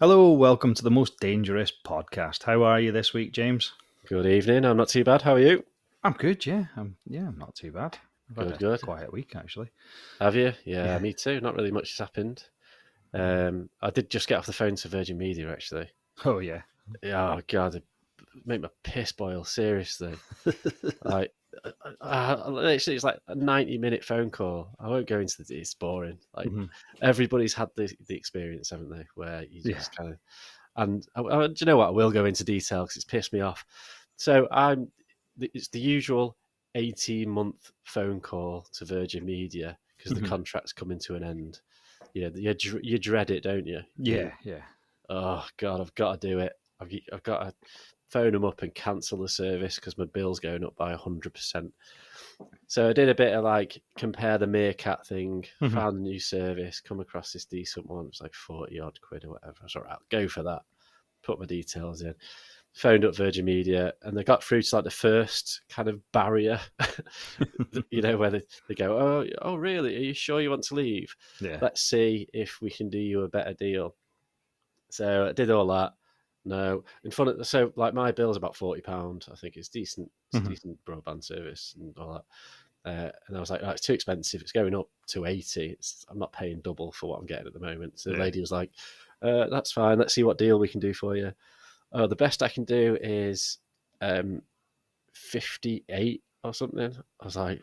Hello, welcome to the Most Dangerous Podcast. How are you this week, James? Good evening. I'm not too bad. How are you? I'm good, yeah. I'm not too bad. I've had Good, a good. quiet week, actually. Have you? Yeah, Yeah. me too. Not really much has happened. I did just get off the phone to Virgin Media, actually. Oh, yeah. Oh, God, it made my piss boil, seriously. Like, literally, it's like a 90-minute phone call. I won't go into it's boring. Like, Mhm. everybody's had the experience, haven't they? Where you Yeah. just kind of, and do you know what? I will go into detail because it's pissed me off. So it's the usual 18-month phone call to Virgin Media because the Mhm. contract's coming to an end. You dread it, don't you? You Yeah, think, yeah. oh God, I've got to do it. I've got to phone them up and cancel the service because my bill's going up by 100%. So I did a bit of like compare the Meerkat thing, Mhm. found a new service, come across this decent one. It was like 40 odd quid or whatever. I was all right, I'll go for that. Put my details in, phoned up Virgin Media, and they got through to like the first kind of barrier, where they go, oh, really? Are you sure you want to leave? Yeah. Let's see if we can do you a better deal. So I did all that. No, in front of so like my bill's about £40. I think it's decent. It's a Mhm. decent broadband service and all that. And I was like, oh, it's too expensive. It's going up to 80. I'm not paying double for what I'm getting at the moment. So the Yeah. lady was like, that's fine. Let's see what deal we can do for you. Oh, the best I can do is 58 or something. I was like,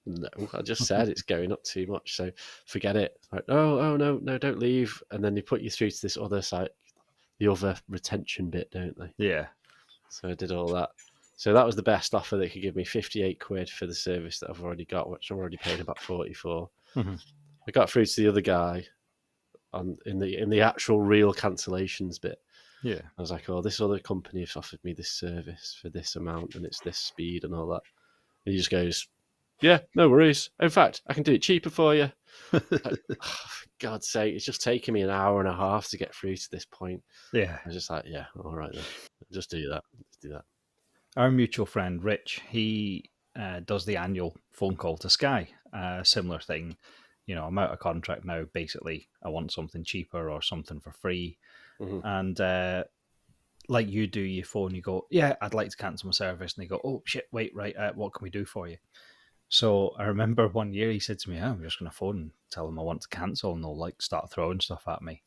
no, I just said it's going up too much. So forget it. Like, oh, no, don't leave. And then they put you through to this other site, the other retention bit, don't they? Yeah. So I did all that. So that was the best offer they could give me, 58 quid for the service that I've already got, which I'm already paying about 44. Mhm. I got through to the other guy in the actual real cancellations bit. Yeah. I was like, oh, this other company has offered me this service for this amount and it's this speed and all that. And he just goes, yeah, no worries. In fact, I can do it cheaper for you. Like, oh, for God's sake, it's just taking me an hour and a half to get through to this point. Yeah. I was just like, yeah, all right then. Just do that. Just do that. Our mutual friend, Rich, he does the annual phone call to Sky. Similar thing. I'm out of contract now. Basically, I want something cheaper or something for free. Mm-hmm. And like you do, you phone, you go, yeah, I'd like to cancel my service. And they go, oh, shit, wait, right, what can we do for you? So I remember one year he said to me, oh, I'm just going to phone and tell them I want to cancel and they'll like start throwing stuff at me.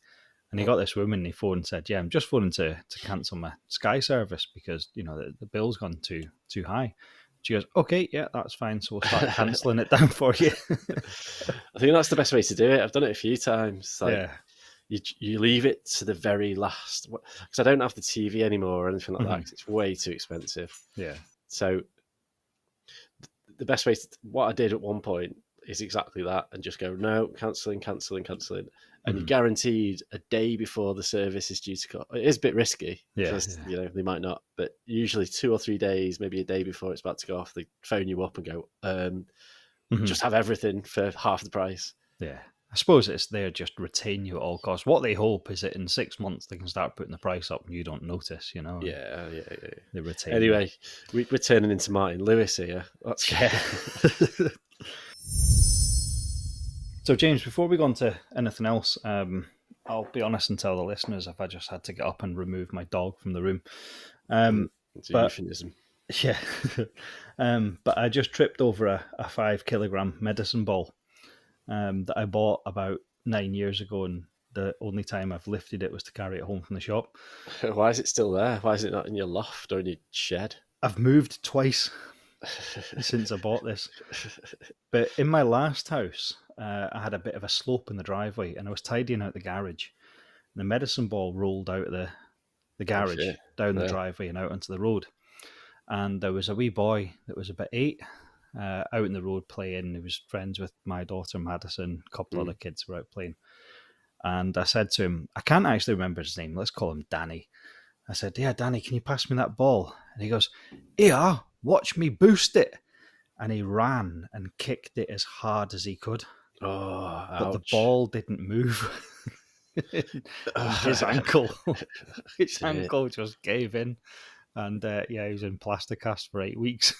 And he got this woman and he phoned and said, yeah, I'm just phoning to cancel my Sky service because, the bill's gone too high. She goes, okay, yeah, that's fine. So we'll start cancelling it down for you. I think that's the best way to do it. I've done it a few times. Like Yeah. you leave it to the very last because I don't have the TV anymore or anything like that because it's way too expensive. Yeah. So the best way what I did at one point is exactly that and just go no, cancelling, and you're guaranteed a day before the service is due to go. It is a bit risky Yeah. because they might not, but usually 2 or 3 days, maybe a day before it's about to go off, they phone you up and go, just have everything for half the price. Yeah. I suppose it's there just retain you at all costs. What they hope is that in 6 months they can start putting the price up and you don't notice, Yeah. They retain Anyway, we're turning into Martin Lewis here. That's Yeah. So, James, before we go on to anything else, I'll be honest and tell the listeners if I just had to get up and remove my dog from the room. It's a But euphemism. yeah, but I just tripped over a 5 kilogram medicine ball that I bought about 9 years ago, and the only time I've lifted it was to carry it home from the shop. Why is it still there? Why is it not in your loft or in your shed? I've moved twice since I bought this. But in my last house, I had a bit of a slope in the driveway and I was tidying out the garage. And the medicine ball rolled out of the garage, down the driveway and out onto the road. And there was a wee boy that was about 8 out in the road playing. He was friends with my daughter, Madison, a couple other kids were out playing. And I said to him, I can't actually remember his name. Let's call him Danny. I said, yeah, Danny, can you pass me that ball? And he goes, yeah, watch me boost it. And he ran and kicked it as hard as he could. Oh, But the ouch. ball didn't move. His ankle just gave in. And he was in plaster cast for 8 weeks.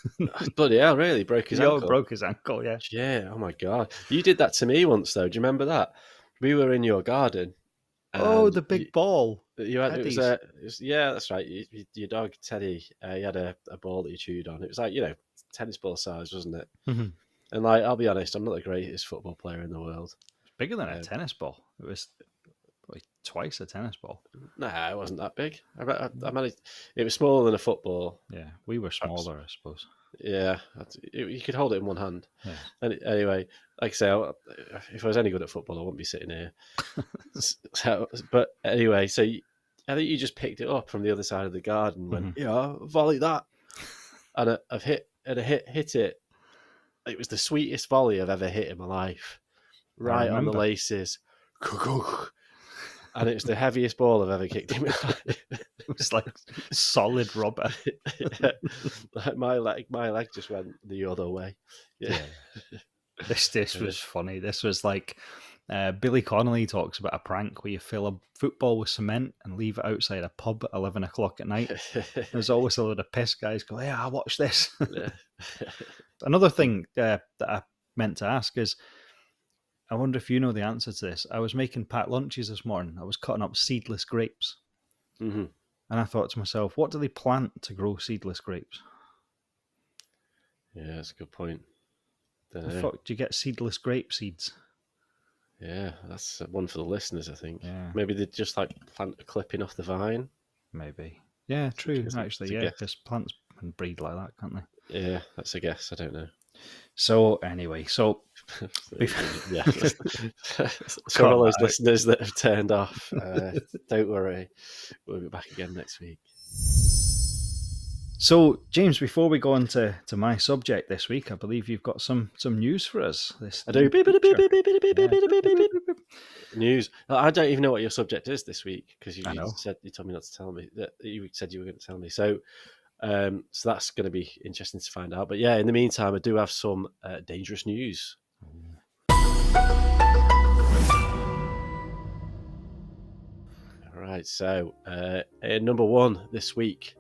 Bloody hell, really? Broke his ankle? Broke his ankle, yeah. Yeah, oh my God. You did that to me once, though. Do you remember that? We were in your garden Oh, and the big ball. you had Teddy's. it was yeah, that's right. Your dog Teddy, he had a ball that he chewed on. It was like tennis ball size, wasn't it? Mhm. And like, I'll be honest, I'm not the greatest football player in the world. It's bigger than a Um, tennis ball. It was like twice a tennis ball. no, it wasn't that big. I managed. It was smaller than a football. Yeah, we were Perhaps. smaller, I suppose. Yeah, you could hold it in one hand. Yeah. Anyway, like I say, if I was any good at football, I wouldn't be sitting here. So, but anyway, I think you just picked it up from the other side of the garden and went, volley that, and I hit it. It was the sweetest volley I've ever hit in my life, right on the remember. laces, and it was the heaviest ball I've ever kicked in my life. It was like solid rubber. my leg just went the other way. Yeah. This was funny. This was like Billy Connolly talks about a prank where you fill a football with cement and leave it outside a pub at 11 o'clock at night. There's always a load of piss guys go, yeah, I watch this. Another thing that I meant to ask is, I wonder if you know the answer to this. I was making packed lunches this morning. I was cutting up seedless grapes. Mm-hmm. And I thought to myself, what do they plant to grow seedless grapes? Yeah, that's a good point. The fuck do you get seedless grape seeds? Yeah, that's one for the listeners, I think. Yeah. Maybe they just like plant a clipping off the vine. Maybe. Yeah, true. Actually, yeah, guess. because plants can breed like that, can't they? Yeah, that's a guess. I don't know. So anyway, yeah. For all those listeners that have turned off, don't worry, we'll be back again next week. So, James, before we go on to my subject this week, I believe you've got some news for us. I do. News. I don't even know what your subject is this week because you told me not to tell me. That you said you were going to tell me. So that's going to be interesting to find out. But yeah, in the meantime, I do have some dangerous news. All right. So number one this week.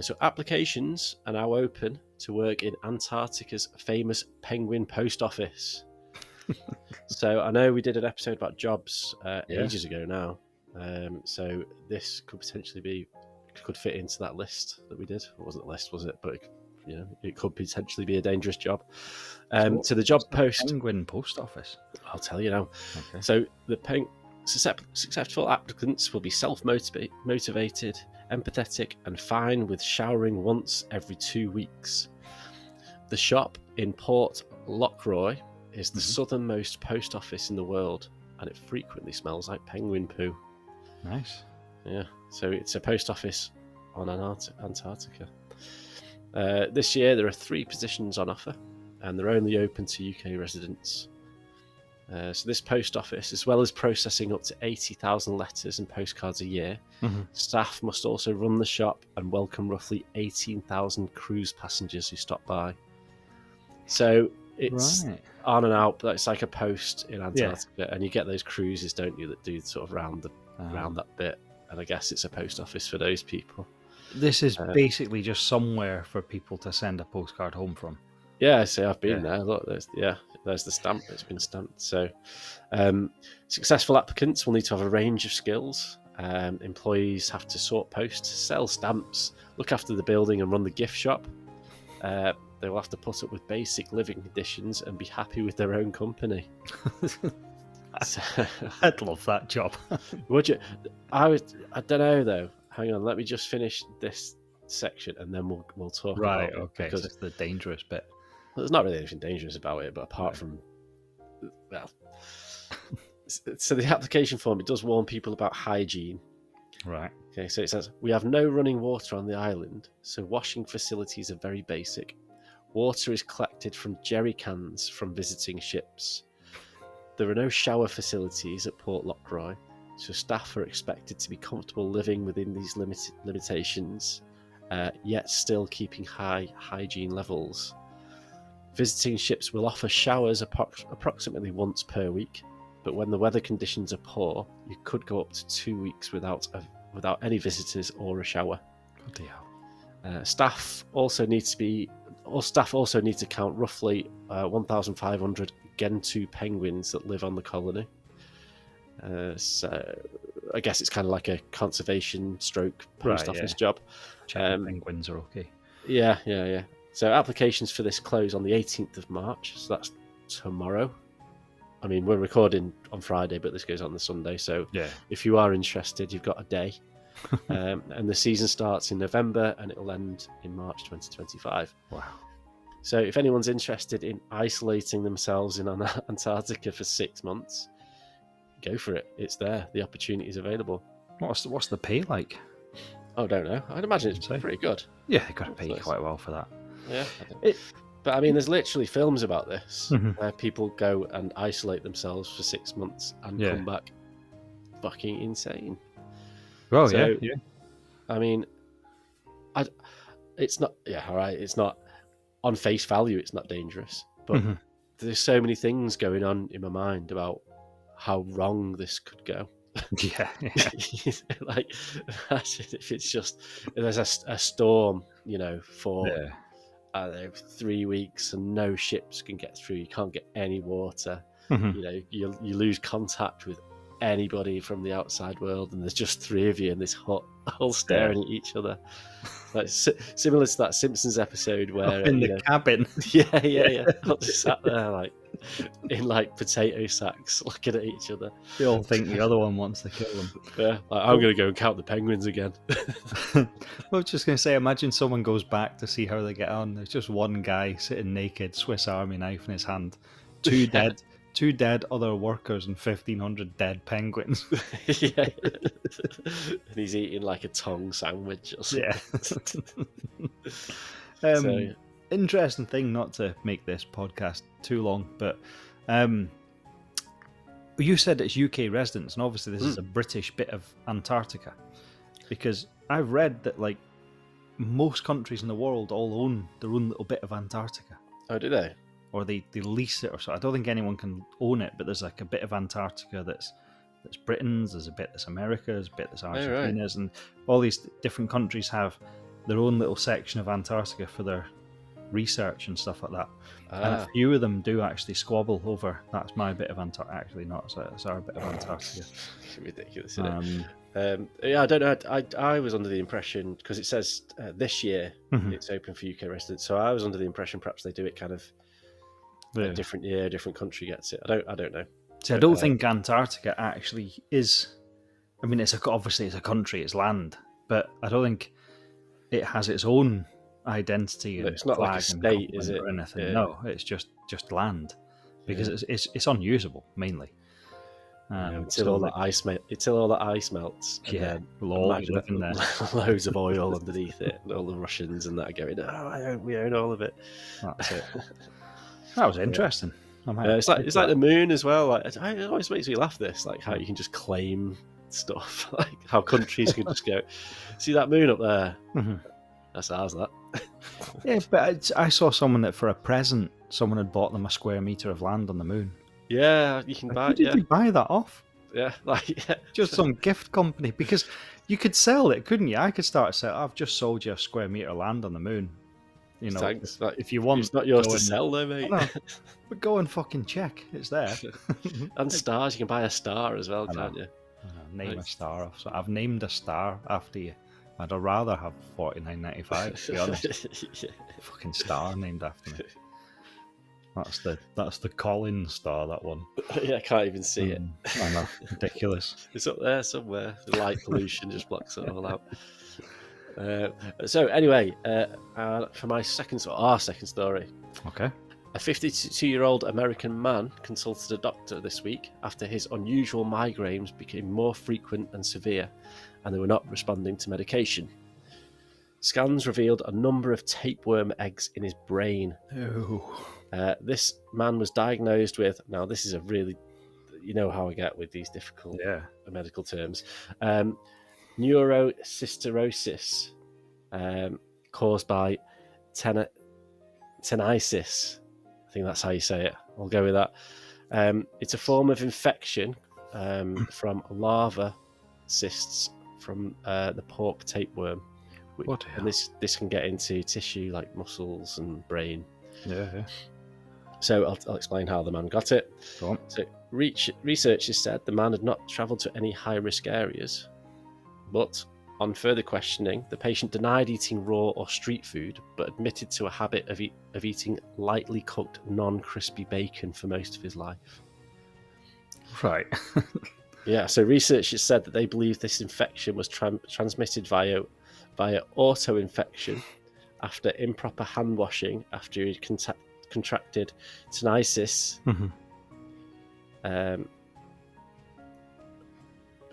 So applications are now open to work in Antarctica's famous penguin post office. So I know we did an episode about jobs ages ago now. So this could potentially could fit into that list that we did. It wasn't a list, was it? But it could potentially be a dangerous job. So the job post. Penguin post office. I'll tell you now. Okay. So the successful applicants will be self-motivated, empathetic, and fine with showering once every 2 weeks. The shop in Port Lockroy is the southernmost post office in the world, and it frequently smells like penguin poo. Nice. Yeah, so it's a post office on Antarctica. This year there are 3 positions on offer, and they're only open to UK residents. So this post office, as well as processing up to 80,000 letters and postcards a year, staff must also run the shop and welcome roughly 18,000 cruise passengers who stop by. So it's on and out, but it's like a post in Antarctica, and you get those cruises, don't you, that do sort of round that bit, and I guess it's a post office for those people. This is basically just somewhere for people to send a postcard home from. Yeah, so I've been there. Look, there's the stamp. It's been stamped. So, successful applicants will need to have a range of skills. Employees have to sort posts, sell stamps, look after the building, and run the gift shop. They will have to put up with basic living conditions and be happy with their own company. I'd love that job. Would you? I don't know though. Hang on, let me just finish this section and then we'll talk about it. Okay, because it's the dangerous bit. There's not really anything dangerous about it, but apart from, well, so the application form, it does warn people about hygiene. Right. Okay, so it says, we have no running water on the island, so washing facilities are very basic. Water is collected from jerry cans from visiting ships. There are no shower facilities at Port Lockroy, so staff are expected to be comfortable living within these limitations, yet still keeping high hygiene levels. Visiting ships will offer showers approximately once per week, but when the weather conditions are poor, you could go up to 2 weeks without any visitors or a shower. Bloody hell. Staff also need to count roughly 1,500 Gentoo penguins that live on the colony. So I guess it's kind of like a conservation stroke post office job. Checking penguins are okay. Yeah. So applications for this close on the 18th of March. So that's tomorrow. I mean, we're recording on Friday, but this goes on the Sunday. So if you are interested, you've got a day. And the season starts in November and it will end in March 2025. Wow. So if anyone's interested in isolating themselves in Antarctica for 6 months, go for it. It's there. The opportunity is available. What's the pay like? Oh, I don't know. I'd imagine it's pretty good. Yeah, they've got to pay you quite well for that. Yeah. But I mean, there's literally films about this where people go and isolate themselves for 6 months and come back fucking insane. Oh, so, yeah. I mean, it's not. Yeah, all right. It's not on face value. It's not dangerous, but there's so many things going on in my mind about how wrong this could go. Yeah. Like, imagine if it's just there's a storm, for 3 weeks and no ships can get through. You can't get any water. You lose contact with anybody from the outside world, and there's just 3 of you in this hut, all staring at each other. Like similar to that Simpsons episode where in the cabin. Yeah. All just sat there like in like potato sacks, looking at each other. They all think the other one wants to kill them. Yeah, like, I'm going to go and count the penguins again. I was just going to say, imagine someone goes back to see how they get on. There's just one guy sitting naked, Swiss Army knife in his hand, 2 dead. 2 dead other workers and 1,500 dead penguins. Yeah. And he's eating like a tongue sandwich or something. Yeah. Interesting thing, not to make this podcast too long, but you said it's UK residents, and obviously this is a British bit of Antarctica, because I've read that like most countries in the world all own their own little bit of Antarctica. Oh, do they? Or they lease it or so. I don't think anyone can own it, but there's like a bit of Antarctica that's Britain's, there's a bit that's America's, a bit that's Argentina's, and all these different countries have their own little section of Antarctica for their research and stuff like that. And a few of them do actually squabble over, that's my bit of Antarctica. Actually not, it's our bit of Antarctica. Ridiculous, isn't it? Yeah, I don't know. I was under the impression, because it says this year it's open for UK residents, so I was under the impression perhaps they do it kind of a different year, different country gets it. I don't know. See, I don't think Antarctica actually is. I mean, obviously it's a country, it's land, but I don't think it has its own identity and it's not like a state, is it? Or anything. Yeah. No, it's just land, because it's unusable mainly. Until all the ice melts. Yeah, we'll all live in there. Loads of oil underneath it, and all the Russians and that are going, we own all of it. That's it. That was interesting. It's like the moon as well. Like, it always makes me laugh. This, like how you can just claim stuff, like how countries can just go, see that moon up there? That's ours. That. Yeah, but I saw someone that for a present, someone had bought them a square meter of land on the moon. Yeah, you can buy. Who did you buy that off? Yeah, just some gift company, because you could sell it, couldn't you? I could start to say, I've just sold you a square meter of land on the moon. Thanks. If you want, it's not yours to sell, though, mate. But go and fucking check. It's there. And stars, you can buy a star as well, can't you? Name a star off. So I've named a star after you. I'd rather have $49.95, to be honest. Fucking star named after me. That's the Collins star, that one. Yeah, I can't even see it. I know, ridiculous. It's up there somewhere. The light pollution just blocks it all out. So anyway, for our second story. Okay. A 52-year-old American man consulted a doctor this week after his unusual migraines became more frequent and severe, and they were not responding to medication. Scans revealed a number of tapeworm eggs in his brain. Oh. This man was diagnosed with, now this is a really, you know how I get with these difficult medical terms, neurocysterosis caused by tinnitus. I think that's how you say it. I'll go with that. It's a form of infection from larva cysts from the pork tapeworm. And this can get into tissue like muscles and brain. Yeah. So I'll explain how the man got it. Go on. So researchers said the man had not travelled to any high-risk areas, but on further questioning, the patient denied eating raw or street food, but admitted to a habit of eating lightly cooked, non-crispy bacon for most of his life. Right. Yeah, so researchers said that they believe this infection was transmitted via auto-infection after improper hand washing after he contracted tinnitus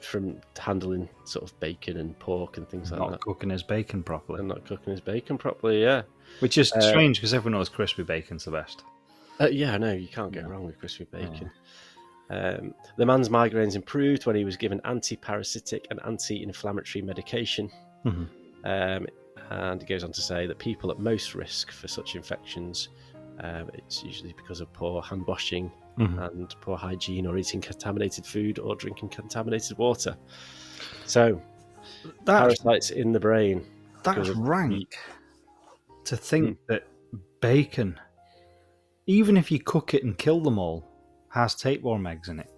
from handling sort of bacon and pork and things like that. Not cooking his bacon properly. And not cooking his bacon properly, yeah. Which is strange because everyone knows crispy bacon's the best. Yeah, I know, you can't go wrong with crispy bacon. The man's migraines improved when he was given anti-parasitic and anti-inflammatory medication. And he goes on to say that people at most risk for such infections, it's usually because of poor hand washing and poor hygiene, or eating contaminated food or drinking contaminated water. So, parasites in the brain. That's rank. To think that bacon, even if you cook it and kill them all, has tapeworm eggs in it.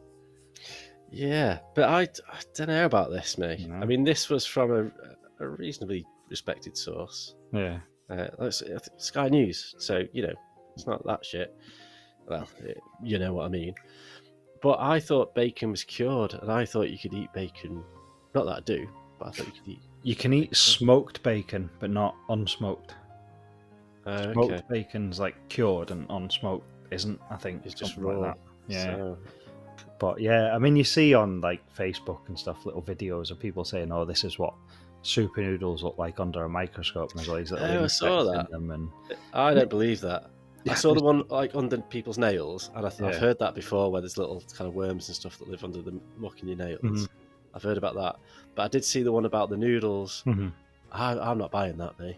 Yeah, but I don't know about this, mate. No. I mean, this was from a reasonably respected source. Yeah. Sky News, so, it's not that shit. Well, you know what I mean. But I thought bacon was cured, and I thought you could eat bacon. Not that I do, but I thought you could eat. You can eat smoked bacon, but not unsmoked. Smoked bacon's like cured, and unsmoked isn't. I think it's just raw. Like that. Yeah. So... But yeah, I mean, you see on like Facebook and stuff, little videos of people saying, "Oh, this is what super noodles look like under a microscope." And there's all these little I saw that. In them and... I don't believe that. I saw the one like under people's nails, and I've heard that before, where there's little kind of worms and stuff that live under the muck in your nails. I've heard about that, but I did see the one about the noodles. I'm not buying that, mate.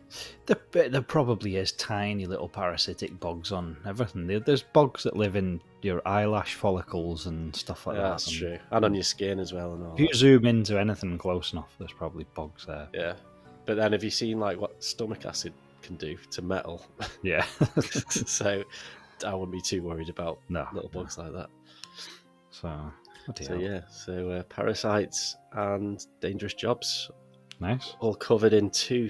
There probably is tiny little parasitic bugs on everything. There's bugs that live in your eyelash follicles and stuff like that. That's true, and on your skin as well. And all if you zoom into anything close enough, there's probably bugs there. Yeah, but then have you seen like what stomach acid can do to metal? Yeah. So I wouldn't be too worried about little bugs like that. So parasites and dangerous jobs. Nice. All covered in 2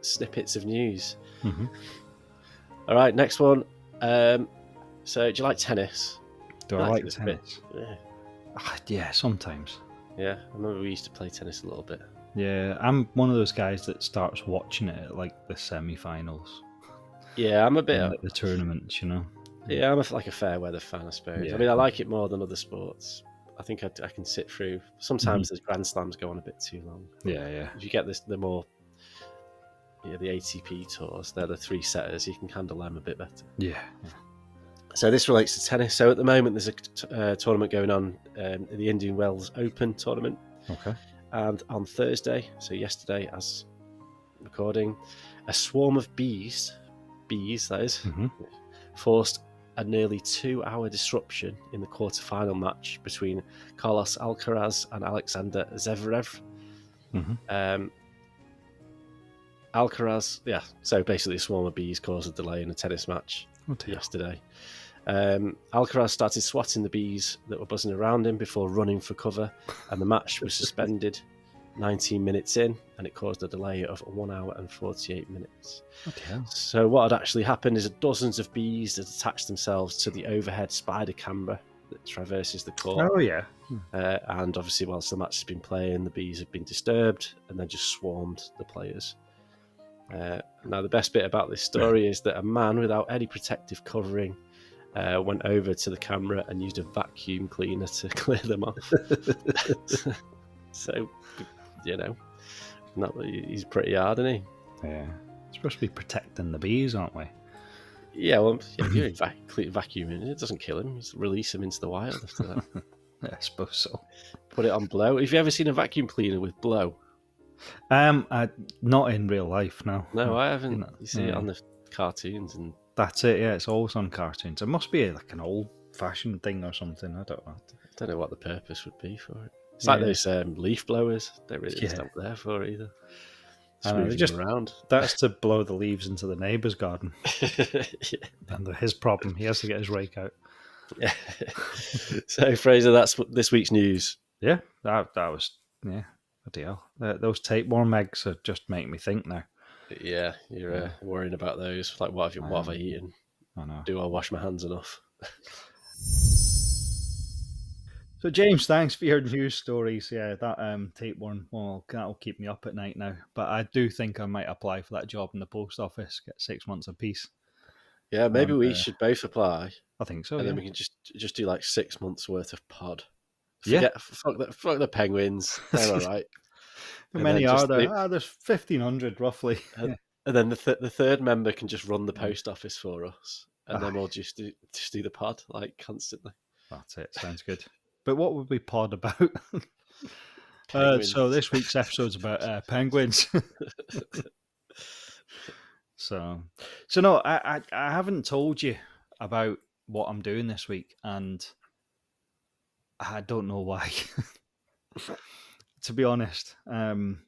snippets of news. All right, next one. So do you like tennis? Do I like tennis? Yeah. Yeah, sometimes. Yeah, I remember we used to play tennis a little bit. Yeah, I'm one of those guys that starts watching it at like the semi-finals. Yeah, I'm a bit like the tournaments, Yeah, I'm like a fair weather fan, I suppose. Yeah. I mean, I like it more than other sports. I think I can sit through. Sometimes the Grand Slams go on a bit too long. Yeah. If you get the more, the ATP tours, they're the 3-setters. You can handle them a bit better. Yeah. So this relates to tennis. So at the moment, there's a tournament going on, the Indian Wells Open tournament. Okay. And on Thursday, so yesterday, as recording, a swarm of bees that is, forced a nearly 2-hour disruption in the quarter-final match between Carlos Alcaraz and Alexander Zverev. Alcaraz, so basically a swarm of bees caused a delay in a tennis match yesterday. Alcaraz started swatting the bees that were buzzing around him before running for cover, and the match was suspended 19 minutes in, and it caused a delay of 1 hour and 48 minutes. So what had actually happened is dozens of bees had attached themselves to the overhead spider camera that traverses the court. Oh, yeah. And obviously, whilst the match has been playing, the bees have been disturbed and then just swarmed the players. Now, the best bit about this story is that a man without any protective covering went over to the camera and used a vacuum cleaner to clear them off. So, he's pretty hard, isn't he? Yeah. We're supposed to be protecting the bees, aren't we? Yeah, well, if you're vacuuming, it doesn't kill him. You just release him into the wild after that. Yeah, I suppose so. Put it on blow. Have you ever seen a vacuum cleaner with blow? Not in real life, no. No, I haven't. You see it on the cartoons and... That's it, yeah. It's always on cartoons. It must be like an old-fashioned thing or something. I don't know. I don't know what the purpose would be for it. It's like those leaf blowers. They're really not there for it either. Just know, moving them around. that's to blow the leaves into the neighbour's garden. Yeah. And his problem, he has to get his rake out. Yeah. So, Fraser, that's this week's news. Yeah, that was, yeah, bloody hell. Those tapeworm eggs are just making me think now. Yeah, you're worrying about those. Like, what have I eaten? I know. Do I wash my hands enough? So, James, thanks for your news stories. Yeah, that tapeworm, well, that'll keep me up at night now. But I do think I might apply for that job in the post office, get 6 months apeace. Yeah, maybe And, we should both apply, I think so, and yeah. then we can just do like 6 months worth of pod. Yeah. Fuck the penguins. They're all right. How And many then are there? There's 1,500 roughly. and then the third member can just run the post office for us, and then we'll just do the pod like constantly. That's it. Sounds good. But what would we pod about? Penguins. So this week's episode's about penguins. So no, I haven't told you about what I'm doing this week, and I don't know why. To be honest, I don't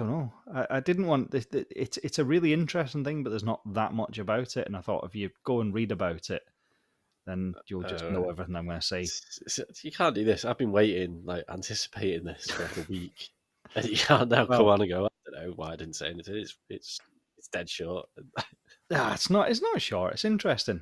know. I didn't want this. It's a really interesting thing, but there's not that much about it. And I thought if you go and read about it, then you'll just know everything I'm going to say. You can't do this. I've been waiting, like anticipating this for like a week, and you can't now come on and go, I don't know why I didn't say anything. It's dead short. It's not short. It's interesting.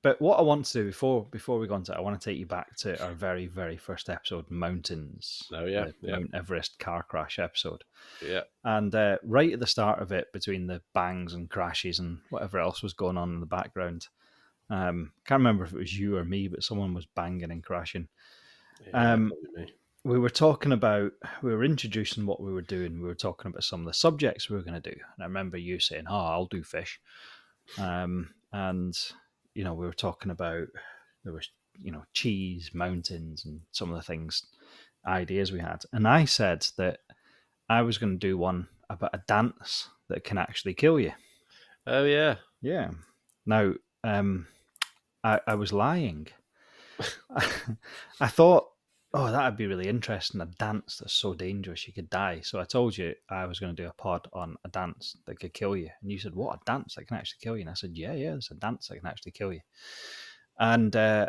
But what I want to do before we go into it, I want to take you back to our very, very first episode, Mountains. Oh yeah, Mount Everest car crash episode. Yeah. And right at the start of it, between the bangs and crashes and whatever else was going on in the background, can't remember if it was you or me, but someone was banging and crashing. Yeah, probably me. We were introducing what we were doing. We were talking about some of the subjects we were going to do. And I remember you saying, I'll do fish. And, we were talking about, there was, cheese, mountains, and some of the things, ideas we had. And I said that I was going to do one about a dance that can actually kill you. Oh, yeah. Yeah. Now, I was lying. I thought, that'd be really interesting, a dance that's so dangerous you could die. So I told you I was going to do a pod on a dance that could kill you. And you said, what, a dance that can actually kill you? And I said, yeah, there's a dance that can actually kill you. And I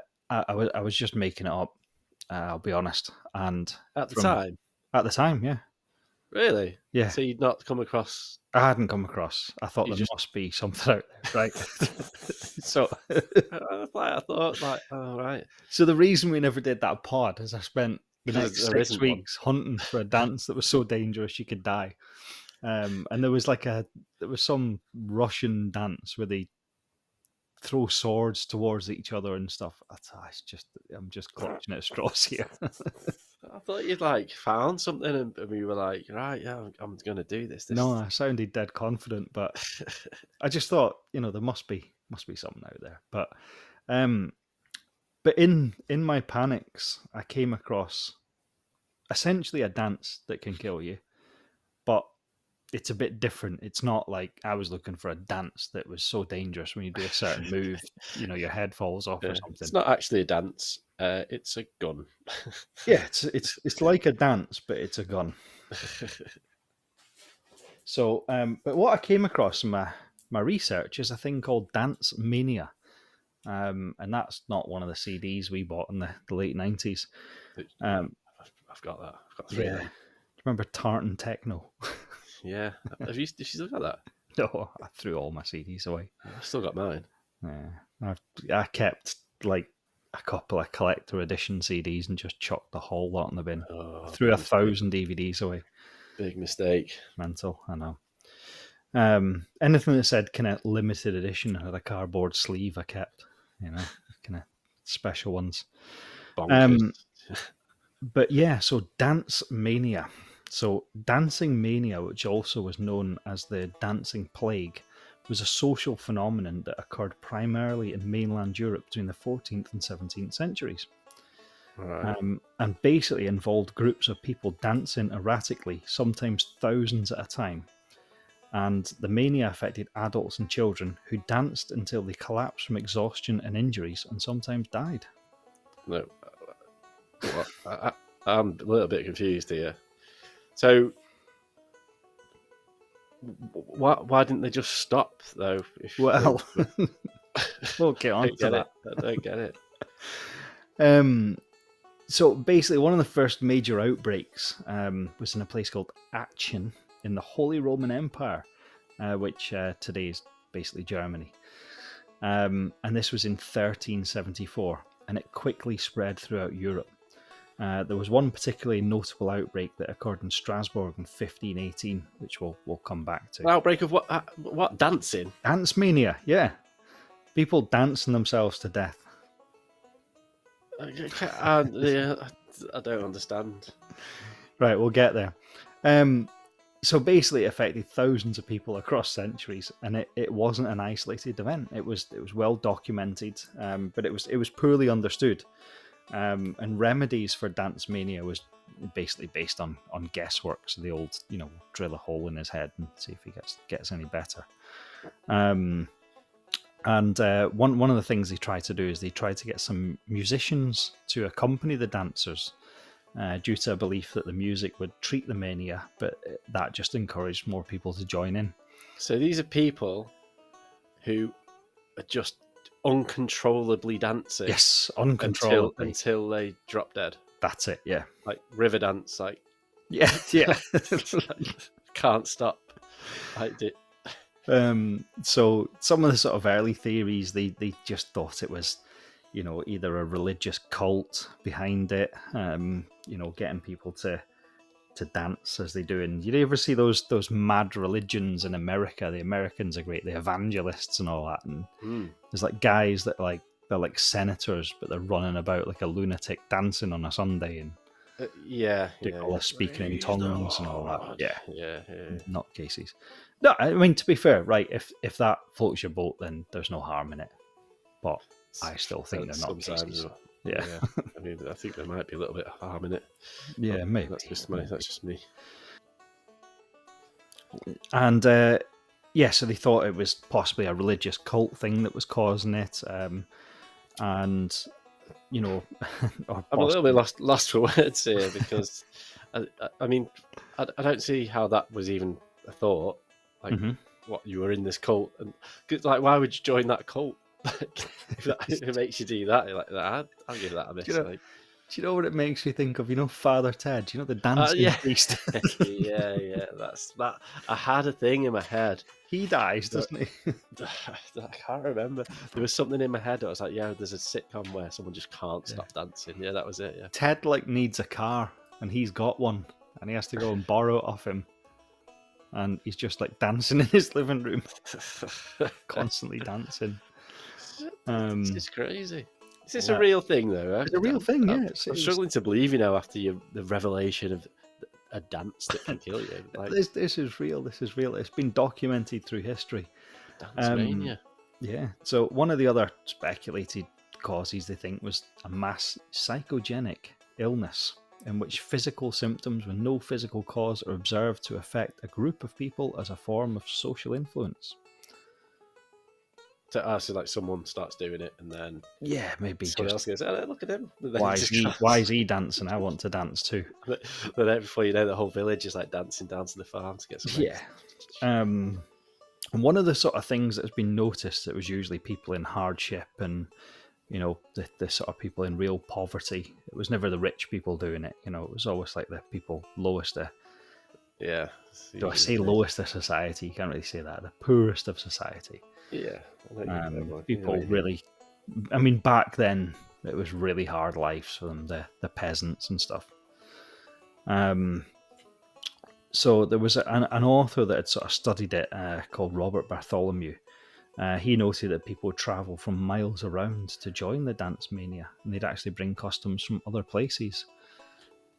was just making it up, I'll be honest. And At the time, yeah. Really? Yeah. So you'd not come across... I hadn't come across. I thought there must be something out there, right? So I thought, oh, right. So the reason we never did that pod is I spent the next 6 weeks hunting for a dance that was so dangerous you could die. And there was some Russian dance where they throw swords towards each other and stuff. I'm just clutching at straws here. I thought you'd found something and we were like, right, yeah, I'm going to do this. No, I sounded dead confident, but I just thought, there must be something out there. But in my panics, I came across essentially a dance that can kill you, but it's a bit different. It's not like I was looking for a dance that was so dangerous when you do a certain move, your head falls off or something. It's not actually a dance. It's a gun. Yeah, it's like a dance, but it's a gun. So, but what I came across in my research is a thing called Dance Mania. And that's not one of the CDs we bought in the late 90s. I've got that. I've got 3 of them. Do you remember Tartan Techno? Yeah. Have you still got that? No, I threw all my CDs away. I've still got mine. Yeah. I kept a couple of collector edition CDs and just chucked the whole lot in the bin. I threw 1,000 DVDs away. Big mistake. Mental, I know. Anything that said kind of limited edition had a cardboard sleeve I kept, kind of special ones. But yeah, so Dance Mania. So Dancing Mania, which also was known as the Dancing Plague, was a social phenomenon that occurred primarily in mainland Europe between the 14th and 17th centuries. Right. And basically involved groups of people dancing erratically, sometimes thousands at a time. And the mania affected adults and children who danced until they collapsed from exhaustion and injuries and sometimes died. No, I'm a little bit confused here. So Why didn't they just stop though? If Well, we'll get I on don't to get that. it. I don't get it. So basically, one of the first major outbreaks was in a place called Aachen in the Holy Roman Empire, which today is basically Germany. And this was in 1374, and it quickly spread throughout Europe. There was one particularly notable outbreak that occurred in Strasbourg in 1518, which we'll come back to. An outbreak of what? Dancing? Dance mania, yeah. People dancing themselves to death. Yeah, I don't understand. Right, we'll get there. So basically, it affected thousands of people across centuries, and it wasn't an isolated event. It was well documented, but it was poorly understood. And remedies for dance mania was basically based on guesswork. So the old, drill a hole in his head and see if he gets any better. And one of the things they tried to do is they tried to get some musicians to accompany the dancers. Due to a belief that the music would treat the mania, but that just encouraged more people to join in. So these are people who are just uncontrollably dancing. Yes, uncontrollably. Until they drop dead. That's it, yeah. Like river dance, like... Yeah. Can't stop. So some of the sort of early theories, they just thought it was, either a religious cult behind it, getting people to dance as they do. And you ever see those mad religions in America? The Americans are great, the evangelists and all that. And there's like guys that they're like senators, but they're running about like a lunatic dancing on a Sunday and all the speaking in tongues and all that. Yeah. Not cases. No, I mean, to be fair, right? If that floats your boat, then there's no harm in it. But I still think they're not cases. Yeah. I mean, I think there might be a little bit of harm in it. Yeah, maybe. That's just me. And so they thought it was possibly a religious cult thing that was causing it. And I'm a little bit lost for words here because I mean, I don't see how that was even a thought. Like, what, you were in this cult, and like, why would you join that cult? if it makes you do that, like that, I'll give that a miss. Do you know what it makes me think of? Father Ted. Do you know the dancing priest? yeah, that's that. I had a thing in my head. He dies, doesn't he? I can't remember. There was something in my head. I was like, yeah, there's a sitcom where someone just can't stop dancing. Yeah, that was it. Yeah. Ted needs a car, and he's got one, and he has to go and borrow it off him. And he's just dancing in his living room, constantly dancing. It's crazy. Is this a real thing, though? It's a real thing, yeah. I'm struggling to believe, after the revelation of a dance that can kill you. This is real. This is real. It's been documented through history. Dance mania. Yeah. So one of the other speculated causes, they think, was a mass psychogenic illness in which physical symptoms with no physical cause are observed to affect a group of people as a form of social influence. So someone starts doing it, and then maybe someone else goes, "Oh, look at him." Why is he dancing? I want to dance too. But then before you know, the whole village is dancing down to the farm to get some. Yeah. And one of the sort of things that has been noticed, it was usually people in hardship and the sort of people in real poverty. It was never the rich people doing it. It was always like the people lowest. Yeah. Do I say lowest of society? You can't really say that. The poorest of society. Yeah. People really, I mean, back then it was really hard lives for them, the peasants and stuff. So there was an author that had sort of studied it called Robert Bartholomew. He noted that people would travel from miles around to join the dance mania, and they'd actually bring customs from other places.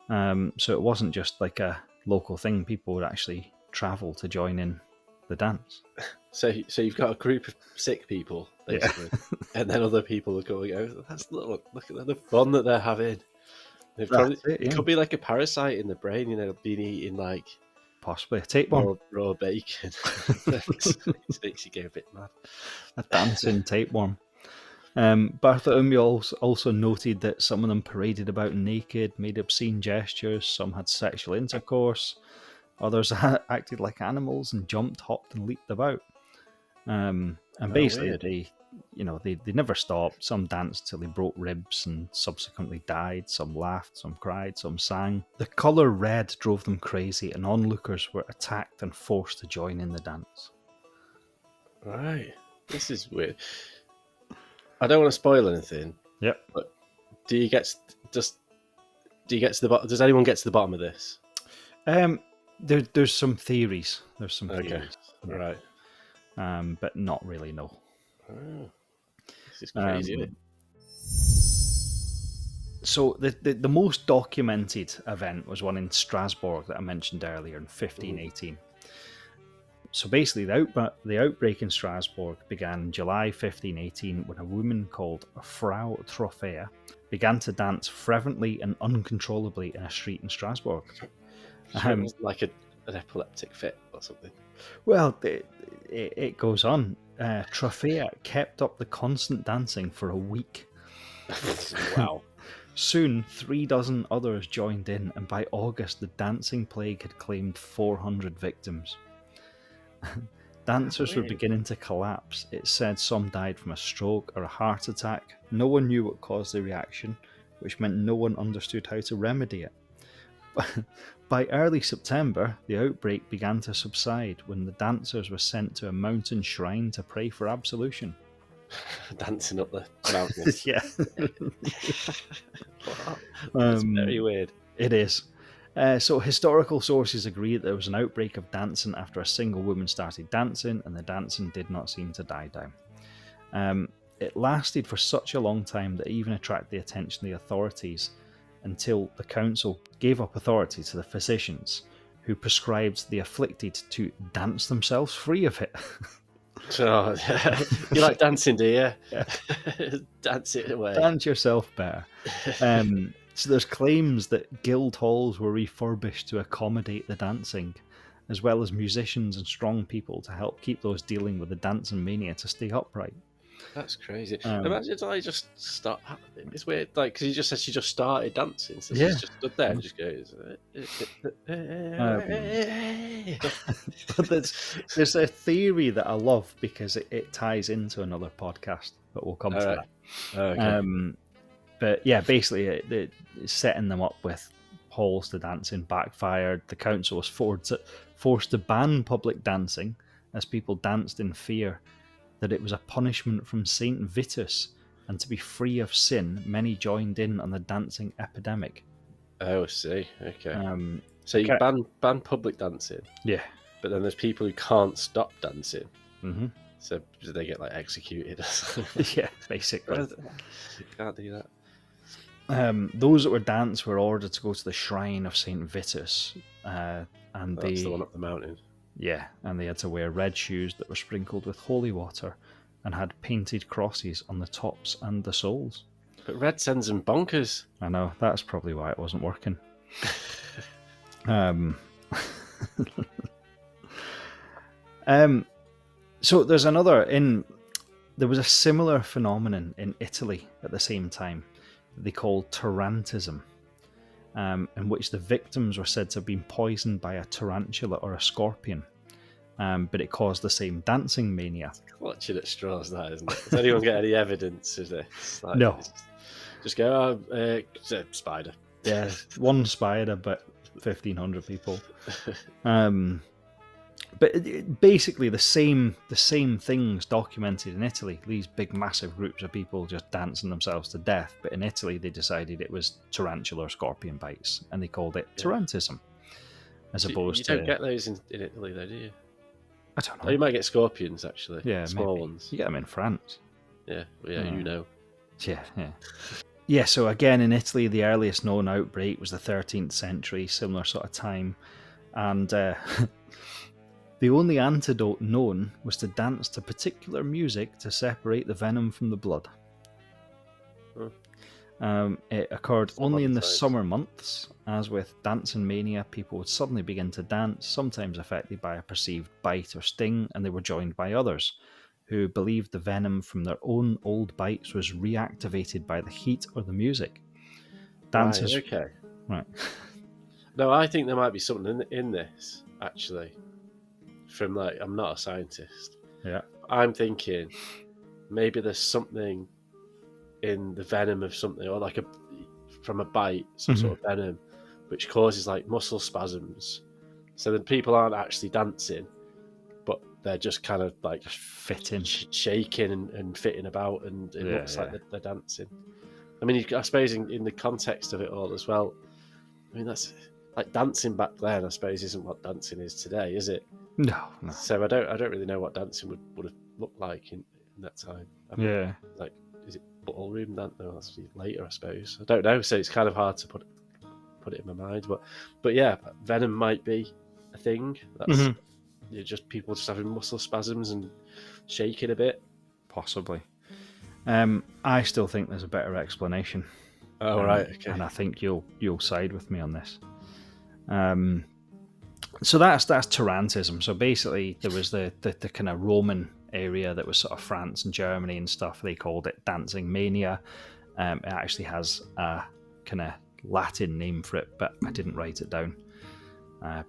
So it wasn't just like a local thing. People would actually travel to join in the dance. So you've got a group of sick people, basically, and then other people are going, "Oh, look at the fun that they're having." It could be like a parasite in the brain, being eating possibly a tapeworm, raw bacon. It makes you go a bit mad. A dancing tapeworm. Bartholomew also noted that some of them paraded about naked, made obscene gestures, some had sexual intercourse, Others acted like animals and jumped, hopped, and leaped about. And basically, weird. they never stopped. Some danced till they broke ribs and subsequently died. Some laughed, some cried, some sang. The colour red drove them crazy, and onlookers were attacked and forced to join in the dance. Right. This is weird. I don't want to spoil anything. Yep. But do you get to the bottom? Does anyone get to the bottom of this? There's some theories. There's some Okay. theories. Right. But not really, no. Oh, this is crazy, isn't it? So the most documented event was one in Strasbourg that I mentioned earlier in 1518. So basically, the outbreak in Strasbourg began in July 1518 when a woman called Frau Trophea began to dance fervently and uncontrollably in a street in Strasbourg. Sure, it was like an epileptic fit or something. Well, it goes on. Trophea kept up the constant dancing for a week. Wow. Soon, 36 others joined in, and by August, the dancing plague had claimed 400 victims. Dancers were beginning to collapse. It said some died from a stroke or a heart attack. No one knew what caused the reaction, which meant no one understood how to remedy it. By early September, the outbreak began to subside when the dancers were sent to a mountain shrine to pray for absolution. Dancing up the mountain. Yeah. That's very weird. It is. So historical sources agree that there was an outbreak of dancing after a single woman started dancing, and the dancing did not seem to die down. It lasted for such a long time that it even attracted the attention of the authorities until the council gave up authority to the physicians, who prescribed the afflicted to dance themselves free of it. Oh, you like dancing, do you? Yeah. Dance it away. Dance yourself better. So there's claims that guild halls were refurbished to accommodate the dancing, as well as musicians and strong people to help keep those dealing with the dancing mania to stay upright. That's crazy. Imagine if I just start. It's weird, like, because you just said she just started dancing, so she's just stood there and just goes. But there's a theory that I love because it ties into another podcast, but we'll come to that. Okay. But yeah, basically, setting them up with halls to dance in backfired. The council was forced to ban public dancing as people danced in fear that it was a punishment from Saint Vitus, and to be free of sin, many joined in on the dancing epidemic. Oh, I see. Okay. So you ban public dancing. Yeah. But then there's people who can't stop dancing. Mm-hmm. So they get like executed or something. Yeah, basically. You can't do that. Those that were danced were ordered to go to the shrine of Saint Vitus, and that's the one up the mountain. Yeah, and they had to wear red shoes that were sprinkled with holy water and had painted crosses on the tops and the soles. But red sends them bonkers. I know, that's probably why it wasn't working. So there's there was a similar phenomenon in Italy at the same time that they called tarantism, in which the victims were said to have been poisoned by a tarantula or a scorpion, but it caused the same dancing mania. Clutching at straws, that, isn't it? Does anyone get any evidence of this? Like, no. Just go, it's a spider. Yeah, one spider, but 1,500 people. But basically the same things documented in Italy. These big massive groups of people just dancing themselves to death. But in Italy they decided it was tarantula or scorpion bites, and they called it tarantism, as opposed to... You don't get those in Italy though, do you? I don't know. Oh, you might get scorpions actually. Yeah, small maybe. Ones. You get them in France. Yeah, you know. Yeah. Yeah, so again in Italy the earliest known outbreak was the 13th century, similar sort of time, and the only antidote known was to dance to particular music to separate the venom from the blood. It occurred only in the summer months. As with dancing mania, people would suddenly begin to dance, sometimes affected by a perceived bite or sting, and they were joined by others who believed the venom from their own old bites was reactivated by the heat or the music. Dancers... Right, okay. Right. No, I think there might be something in this. actually. From like, I'm not a scientist. Yeah. I'm thinking maybe there's something in the venom of something, or like from a bite, some sort of venom, which causes like muscle spasms. So then people aren't actually dancing, but they're just kind of like Just fitting. shaking and fitting about, and it looks like Yeah. they're dancing. I mean, I suppose in the context of it all as well, I mean, that's like dancing back then, I suppose, isn't what dancing is today, is it? No. So I don't really know what dancing would have looked like in that time. Yeah. Like, is it ballroom dance? No, that's later, I suppose. I don't know. So it's kind of hard to put it in my mind. But yeah, venom might be a thing. That's just people just having muscle spasms and shaking a bit. Possibly. I still think there's a better explanation. Oh, right, okay. And I think you'll side with me on this. So that's tarantism. So basically, there was the kind of Roman area that was sort of France and Germany and stuff. They called it dancing mania. It actually has a kind of Latin name for it, but I didn't write it down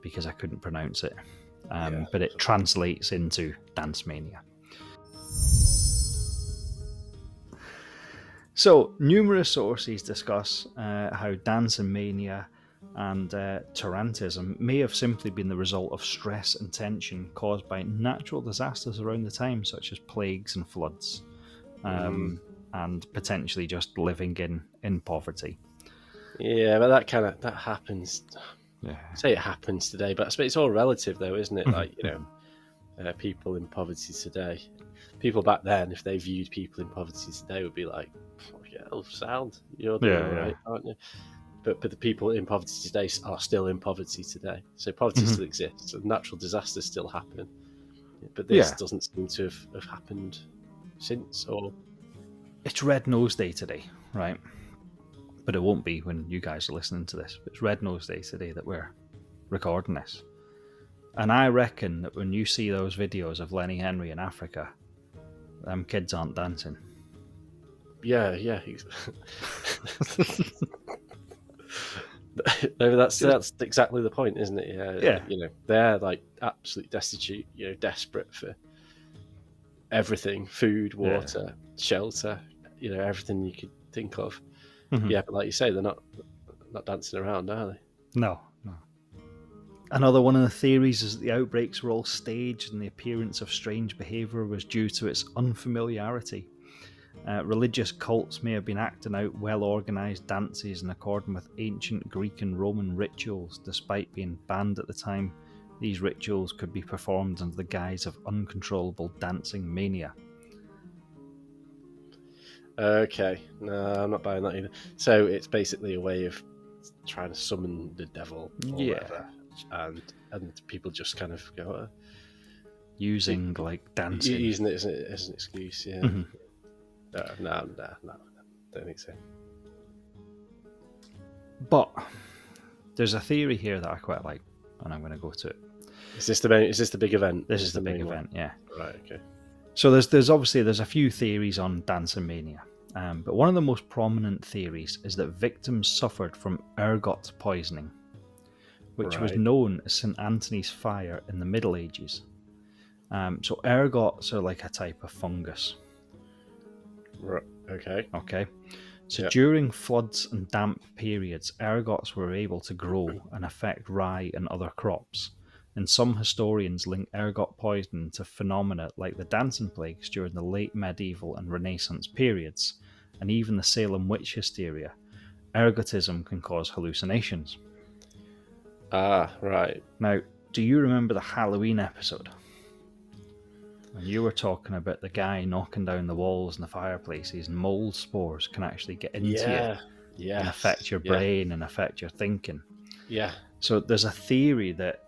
because I couldn't pronounce it. But it translates into dance mania. So, numerous sources discuss how dancing mania and tarantism may have simply been the result of stress and tension caused by natural disasters around the time, such as plagues and floods, and potentially just living in poverty. Yeah, but that happens. Yeah. Say it happens today, but I suppose it's all relative, though, isn't it? Like, people in poverty today, people back then, if they viewed people in poverty today, would be like, "Yeah, sound, you're doing all right, aren't you?" But the people in poverty today are still in poverty today, so poverty still exists, and natural disasters still happen. But this doesn't seem to have happened since, or it's Red Nose Day today, right? But it won't be when you guys are listening to this. It's Red Nose Day today that we're recording this. And I reckon that when you see those videos of Lenny Henry in Africa, them kids aren't dancing. Yeah. Maybe that's exactly the point, isn't it? Yeah. They're like absolutely destitute, desperate for everything: food, water, shelter, everything you could think of. Yeah, but like you say, they're not dancing around, are they? No. Another one of the theories is that the outbreaks were all staged and the appearance of strange behaviour was due to its unfamiliarity. Religious cults may have been acting out well-organised dances in accordance with ancient Greek and Roman rituals. Despite being banned at the time, these rituals could be performed under the guise of uncontrollable dancing mania. Okay, no, I'm not buying that either. So it's basically a way of trying to summon the devil, or whatever, and people just kind of go using like dancing, using it as an excuse. Yeah. No, don't think so. But there's a theory here that I quite like, and I'm going to go to it. Is this the big event? This is the big event, yeah. Right. Okay. So there's obviously a few theories on dancing mania, but one of the most prominent theories is that victims suffered from ergot poisoning, which was known as St. Anthony's fire in the Middle Ages. So ergots are like a type of fungus. Okay. So during floods and damp periods, ergots were able to grow and affect rye and other crops. And some historians link ergot poisoning to phenomena like the dancing plagues during the late medieval and Renaissance periods, and even the Salem witch hysteria. Ergotism can cause hallucinations. Right. Now, do you remember the Halloween episode? When you were talking about the guy knocking down the walls and the fireplaces, and mold spores can actually get into you and affect your brain and affect your thinking. Yeah. So there's a theory that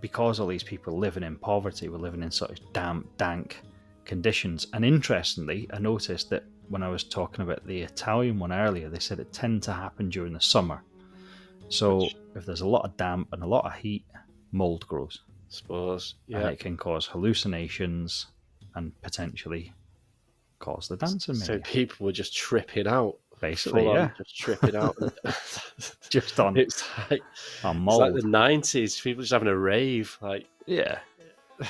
because all these people living in poverty were living in sort of damp, dank conditions. And interestingly, I noticed that when I was talking about the Italian one earlier, they said it tend to happen during the summer. So if there's a lot of damp and a lot of heat, mold grows. Spores, and it can cause hallucinations and potentially cause the dancing mania. So people were just tripping out. Basically, just tripping out. just on It's like mold. the 90s. People just having a rave, like Yeah. or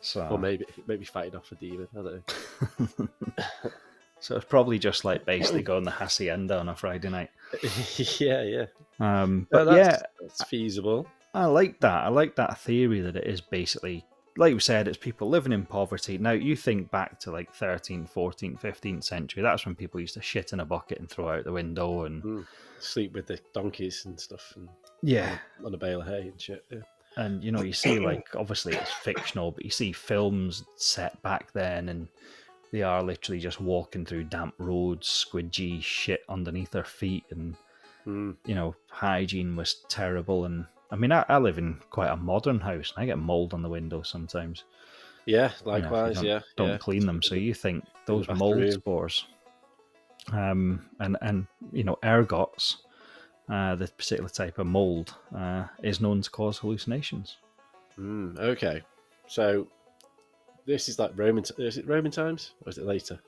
So maybe fighting off a demon. I don't know. so it's probably just like basically going the hacienda on a Friday night. Yeah. But yeah, that's feasible. I like that. I like that theory that it is basically, like we said, it's people living in poverty. Now, you think back to like 13th, 14th, 15th century, that's when people used to shit in a bucket and throw out the window and sleep with the donkeys and stuff, and yeah, on a bale of hay and shit. Yeah. and you see like, obviously it's fictional, but you see films set back then and they are literally just walking through damp roads, squidgy shit underneath their feet, and hygiene was terrible. And I mean, I live in quite a modern house and I get mold on the windows sometimes. Yeah, If likewise. you don't clean them. So you think those mold spores, and ergots, this particular type of mold, is known to cause hallucinations. Okay, so this is like Roman. Is it Roman times or is it later?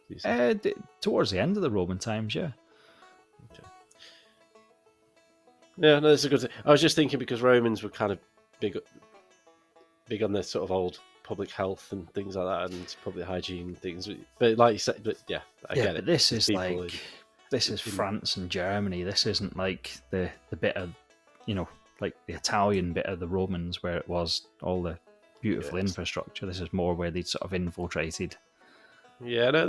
Towards the end of the Roman times, yeah. Okay. Yeah, no, that's a good thing. I was just thinking because Romans were kind of big on their sort of old public health and things like that, and public hygiene things. But like you said, I get it. This is this is France and Germany. This isn't like the bit of, like the Italian bit of the Romans where it was all the beautiful infrastructure. This is more where they'd sort of infiltrated. Yeah, no,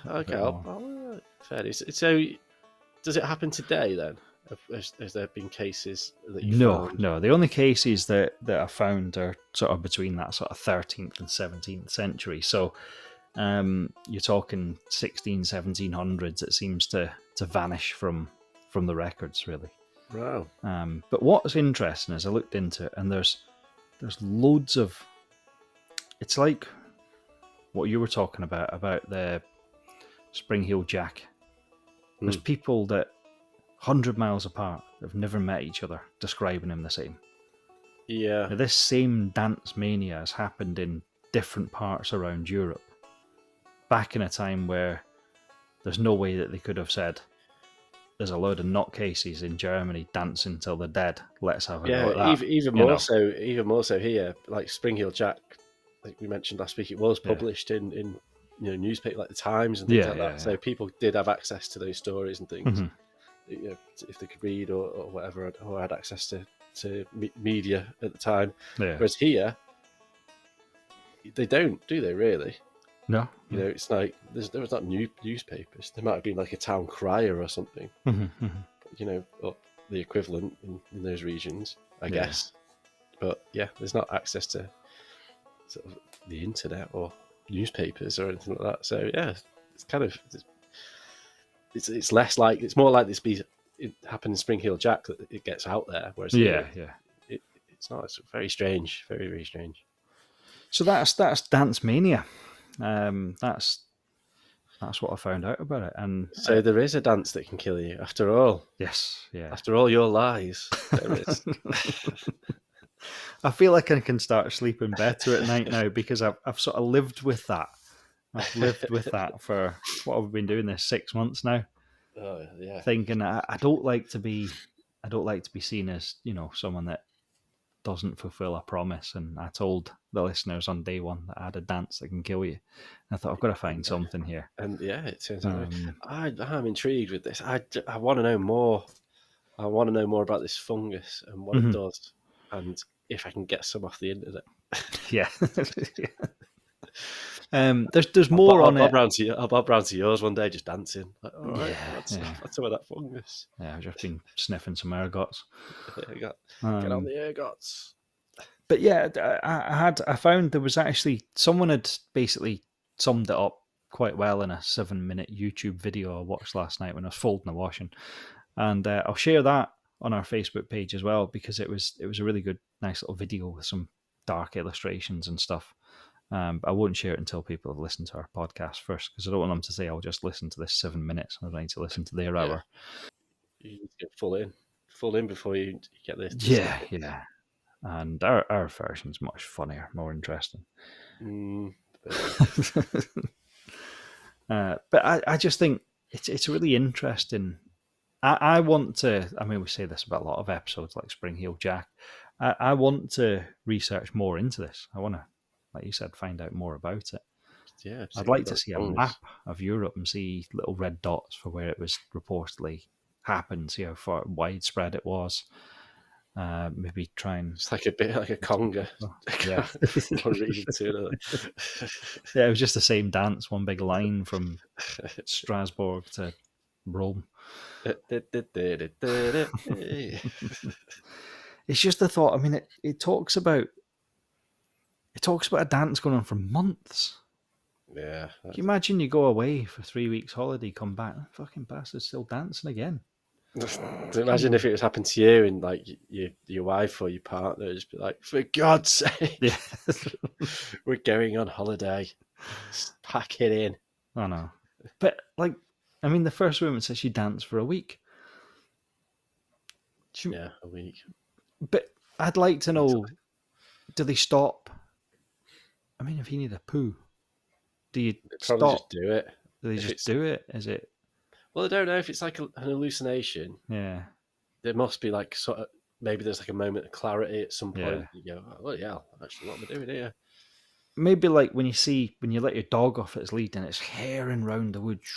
okay. Fair. So, does it happen today then? Has there been cases that you found? No. The only cases that are found are sort of between that sort of 13th and 17th century. So you're talking 1700s. It seems to vanish from the records, really. Wow. But what's interesting is I looked into it, and there's loads of. It's like what you were talking about the Spring Heel Jack. There's people that 100 miles apart have never met each other describing him the same. Yeah. Now, this same dance mania has happened in different parts around Europe. Back in a time where there's no way that they could have said, there's a load of nutcases in Germany dancing till they're dead. Let's have a go at that. Even more so here, like Spring Heel Jack, like we mentioned last week, it was published in newspaper like the Times and things like that. So people did have access to those stories and things. If they could read or whatever, or had access to media at the time. Whereas here, they don't, do they really? No. It's like there was not newspapers. There might have been like a town crier or something. Or the equivalent in those regions, I guess. But there's not access to sort of the internet or newspapers or anything like that. So it's kind of it's less like, it's more like it happened in Spring Heel Jack that it gets out there. Whereas it's not. It's very strange, very very strange. So that's Dance Mania. That's what I found out about it. And so there is a dance that can kill you after all. Yes, yeah. After all your lies, there is. I feel like I can start sleeping better at night now because I've sort of lived with that. I've lived with that for what have we been doing this 6 months now. Oh yeah. Thinking I don't like to be seen as someone that doesn't fulfill a promise. And I told the listeners on day one that I had a dance that can kill you. And I thought I've got to find something here. And it turns out I'm intrigued with this. I want to know more. I want to know more about this fungus and what it does, and if I can get some off the internet. Yeah. There's more on it. I'll bob round to yours one day, just dancing. Like, all right, that's some of that fungus. Yeah, I've just been sniffing some ergots. Get on the ergots. But I found there was actually someone had basically summed it up quite well in a 7-minute YouTube video I watched last night when I was folding the washing, and I'll share that on our Facebook page as well because it was a really good, nice little video with some dark illustrations and stuff. But I won't share it until people have listened to our podcast first because I don't want them to say I'll just listen to this 7 minutes and I need to listen to their hour. You need to get full in before you get this. Yeah. And our version's much funnier, more interesting. But I just think it's really interesting I want to. I mean, we say this about a lot of episodes, like Spring Heel Jack. I want to research more into this. I want to, like you said, find out more about it. Yeah, I'd see like what to the see a song map is. of Europe and see little red dots for where it was reportedly happened. See how far widespread it was. Maybe try and It's like a bit like a conga. yeah. One region to another. Yeah, it was just the same dance, one big line from Strasbourg to Rome. It's just the thought. I mean, it talks about a dance going on for months. Yeah. Can you imagine you go away for 3 weeks holiday, come back, and fucking bastard's still dancing again? Imagine if it was happened to you and like your wife or your partner would just be like, for God's sake, Yeah, we're going on holiday. Just pack it in. I know. But like, I mean, the first woman says she danced for a week. Yeah, a week. But I'd like to know: do they stop? I mean, if you need a poo, do you They probably just stop? do it. Do they If just it's do it? Is it? well, I don't know if it's like an hallucination. Yeah, There must be like sort of maybe there's like a moment of clarity at some yeah. point. You go, oh yeah, actually, what am I doing here? Maybe like when you let your dog off its lead and it's herring round the woods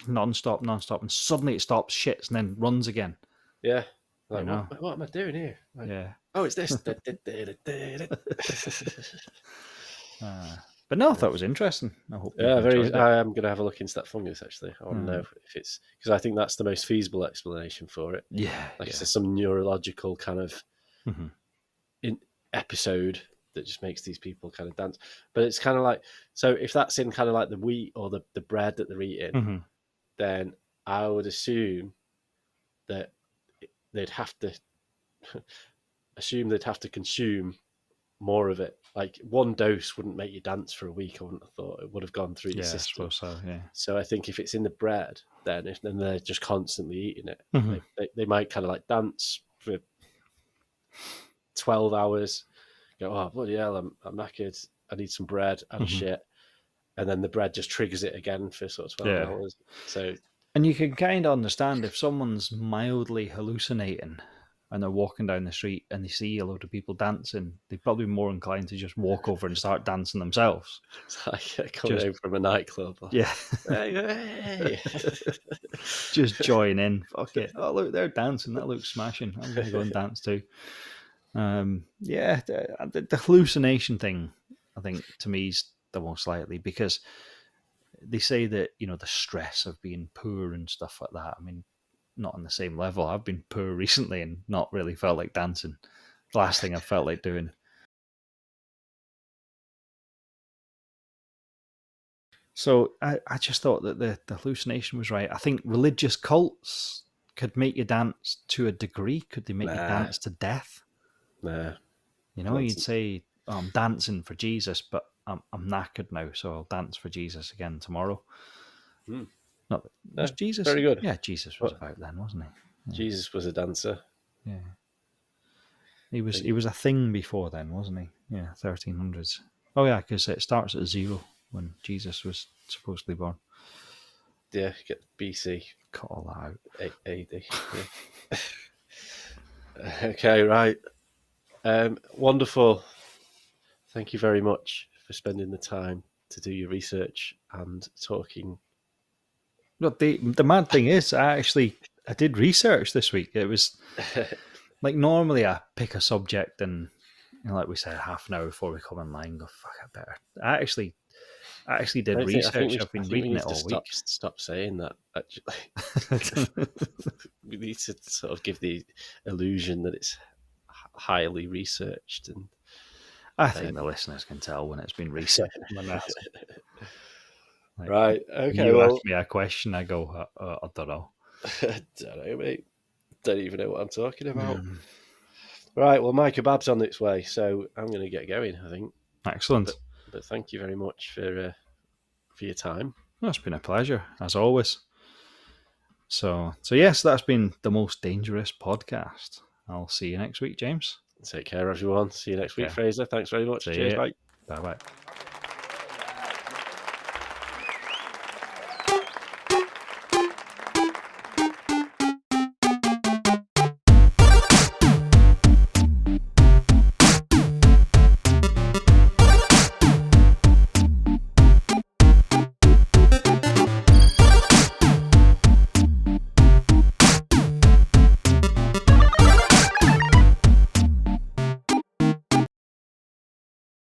non-stop, non-stop, and suddenly it stops, shits, and then runs again. Yeah, You like know? what am I doing here? Like, Yeah. oh, it's this. But no, I thought it was interesting. I hope you've Yeah, very. enjoyed it. I am going to have a look into that fungus. Actually, I want to know if it's because I think that's the most feasible explanation for it. Yeah, Like yeah. it's some neurological kind of Mhm. episode that just makes these people kind of dance. But it's kind of like so if that's in kind of like the wheat or the bread that they're eating, Mhm. then I would assume that they'd have to consume more of it. Like one dose wouldn't make you dance for a week. I wouldn't have thought it would have gone through your Yeah, I system. suppose so. Yeah. So I think if it's in the bread, then they're just constantly eating it, Mhm. they might kind of like dance for 12 hours. Go, oh bloody hell, I'm knackered. I need some bread and a Mhm. shit, and then the bread just triggers it again for sort of 12 Yeah. hours. So And you can kind of understand if someone's mildly hallucinating and they're walking down the street and they see a load of people dancing, they're probably more inclined to just walk over and start dancing themselves. it's like coming Just home from a nightclub. yeah. Hey, hey. Just join in. Fuck it. Oh look, they're dancing. That looks smashing. I'm gonna go and dance too. Yeah, the hallucination thing, I think, to me is the most likely because they say that the stress of being poor and stuff like that. I mean, not on the same level. I've been poor recently and not really felt like dancing. The last thing I felt like doing. So I just thought that the hallucination was right. I think religious cults could make you dance to a degree. Could they make you Nah, dance to death? nah. You'd Nonsense. say, oh, I'm dancing for Jesus, but I'm knackered now, so I'll dance for Jesus again tomorrow. Hmm. Not was No, Jesus? very good. Yeah, Jesus was But about then, wasn't he? Jesus was a dancer. Yeah, he I was. think. He was a thing before then, wasn't he? Yeah, 1300s. Oh yeah, because it starts at 0 when Jesus was supposedly born. Yeah, get BC, Cut all that out. AD. Yeah. Okay, right. Wonderful. Thank you very much for spending the time to do your research and talking. But the mad thing is, I did research this week. It was like normally I pick a subject and like we said, half an hour before we come online, go fuck. I better. I actually did research. I've I been think we reading need it to all week. stop saying that. Actually, we need to sort of give the illusion that it's highly researched and. I think the listeners can tell when it's been researched. When that's like Right. when Okay. you ask Well, me a question, I go, I don't know. I don't know, mate. Don't even know what I'm talking about. Mm. Right. Well, my kebab's on its way, so I'm going to get going. I think. Excellent. But thank you very much for your time. Well, it's been a pleasure as always. So yes, that's been the most dangerous podcast. I'll see you next week, James. Take care, everyone. See you next week, Okay. Fraser. Thanks very much. See Cheers, you. mate. Bye bye.